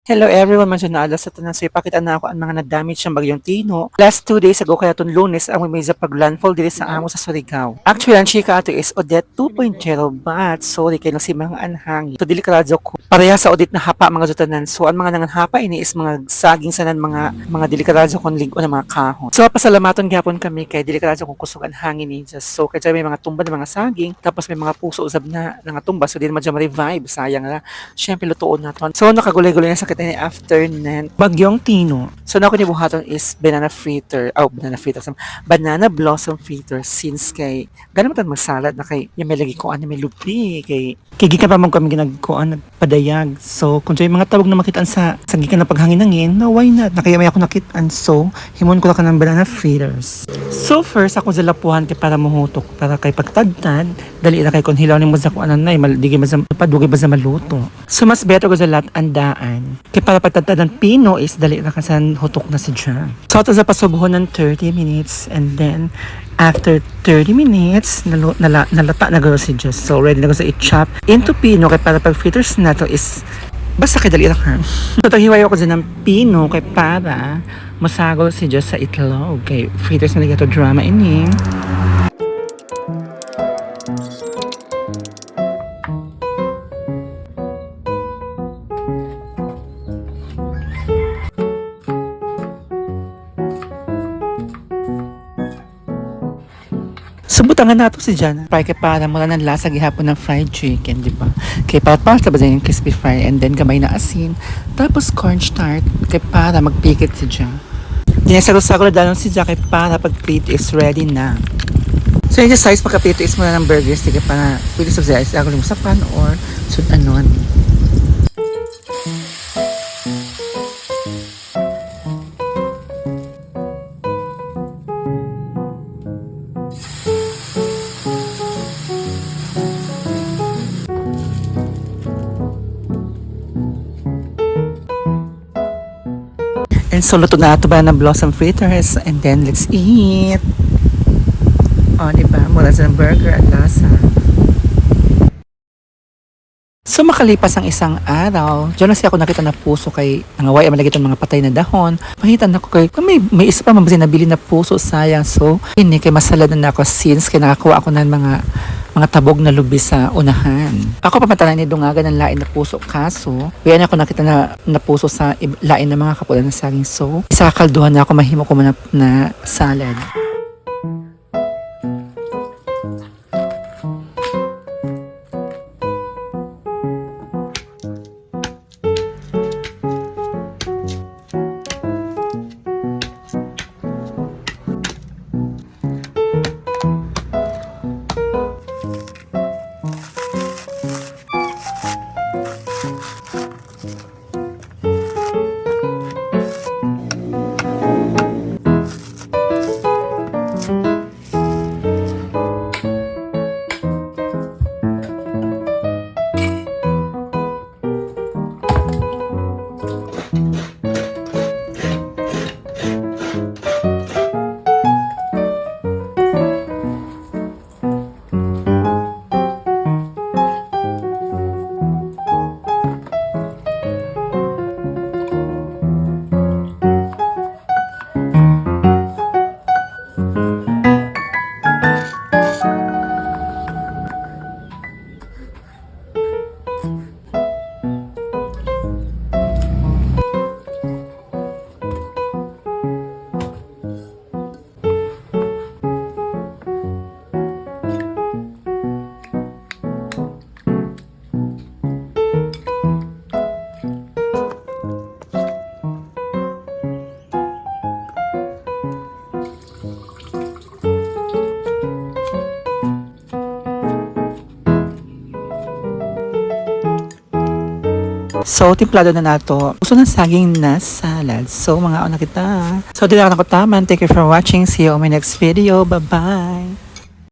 Hello everyone, mandiyan na alas sa tanan. So ipakita na ako ang mga na-damage ng bagyong Tino. Last 2 days ago kaya itong Lunes ang may sa pag-landfall dito sa amo sa Surigao. Actually, ang chika ato is Odette 2.0 but sorry kayo si mga anhang. Ito delikado ko. Pareha sa Odette na hapa mga zutanan. So ang mga nanganhapa ini is mga saging sanan mga delikado kong ligo na mga kahon. So pasalamaton gyapon kami kay delikado kong kusog ang hangin ni just. So kaya may mga tumba ng mga saging tapos may mga puso usab na nga tumba so di naman ma-revive. Sayang na. Syempre lutuon naton. So nakagulay-gulay na sa ni after nan bagyong Tino. So na ko ni buhaton is banana fritter. Banana blossom fritter since kay ganun man magsalad na kay yung may lagi ko ano may lupi kay gikan pa man kami ginagkuan nagpadayag. So kung yung mga tawag na makitaan sa gikan na paghangin-hangin, no why not? Nakaya may ako nakitaan. So himon ko lang ng banana fritters. So first ako zalapuhan kay para muhutok para kay pagtagtad dali na kay kon hilaw ni mo sa kuan nay maldige ba padugi ba sa maluto. So mas better ko zalat andaan. Kaya para pagtagtad ng pino is dali na kasan hutok na si Jam. So ito sa pasubuhon ng 30 minutes and then after 30 minutes nalata na garo si Jam. So ready na ko sa i-chop into pino kaya para pag fritters na to is basta kay dali na ka. So ito hiwayo ko dyan ng pino kay para masagol si Jam sa itlog. Kay fritters na nagato drama ini. Subutangan nato si Jana. Kaya para mula ng lasa gihapon ng fried chicken, di ba? Kaya para sa bazay yung crispy fry and then gamay na asin. Tapos cornstarch. Kaya para magpikit si Jana. Dinasagol-sagol na dalong si Jana kaya para pag prito is ready na. So yung size pagka-prito is muna ng burgers. Kaya para pwede sa size agol mo sa pan or sud anon. And so, luto na ito ba ng blossom fritters and then let's eat. O, diba? Mula sa burger at lasa. So, makalipas ang isang araw, dyan na siya ako nakita na puso kay nangaway malagit ang mga patay na dahon. Pahitan ako kay, may isa pa mabazin nabili na puso, sayang. So, hindi kay masalad na ako since kay nakakuha ako ng mga tabog na lubi sa unahan. Ako pamatanan ni Dungaga ng lain na puso kaso, kaya ako nakita na puso sa lain ng mga kapulan ng saging. So, isa kakalduhan na ako mahimo ko na salad. So, timplado na nato. Gusto ng saging na salad. So, mga una kita. So, dito na ako taman. Thank you for watching. See you on my next video. Bye-bye.